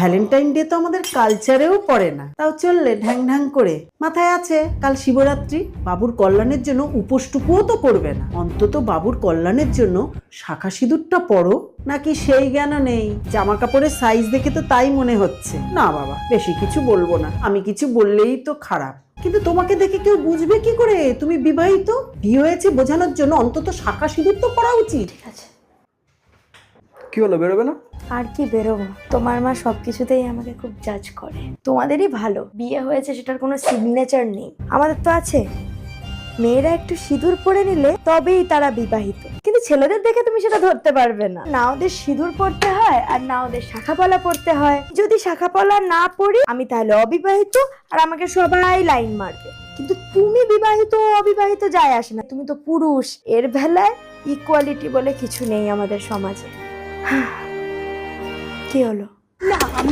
Valentine day তো আমাদের কালচারেও পড়ে না, তাও চললে ঢ্যাং ঢ্যাং করে। মাথায় আছে কাল শিবরাত্রি, বাবুর কল্যাণের জন্য উপোসটুকুও তো করবে না, অন্তত বাবুর কল্যাণের জন্য শাখা সিঁদুরটা পরো। নাকি সেই জ্ঞানও নেই? জামা কাপড়ের সাইজ দেখে তো তাই মনে হচ্ছে। না বাবা, বেশি কিছু বলবো না, আমি কিছু বললেই তো খারাপ। কিন্তু তোমাকে দেখে কেউ বুঝবে কি করে তুমি বিবাহিত? বিয়ে হয়েছে বোঝানোর জন্য অন্তত শাখা সিঁদুর তো পরা উচিত। ঠিক আছে, কি হলো, বেরোবে না? আর কি বেরোবো? তোমার মা সবকিছুতেই আমাকে খুব জাজ করে। তোমাদেরই ভালো, বিয়ে হয়েছে সেটার কোনো সিগনেচার নেই, আমাদের তো আছে। মেয়েরা একটু সিঁদুর পরে নিলে তবেই তারা বিবাহিত, কিন্তু ছেলেদের দেখে তুমি সেটা ধরতে পারবে না। না ওদের সিঁদুর পরতে হয় আর না ওদের শাখাপলা পরতে হয়। যদি শাখাপলা না পরি আমি তাহলে অবিবাহিত, আর আমাকে সবাই লাইন মারবে। কিন্তু তুমি বিবাহিত অবিবাহিত যায় আসে না, তুমি তো পুরুষ। এর বেলায় ইকুয়ালিটি বলে কিছু নেই আমাদের সমাজে। কি হলো? না,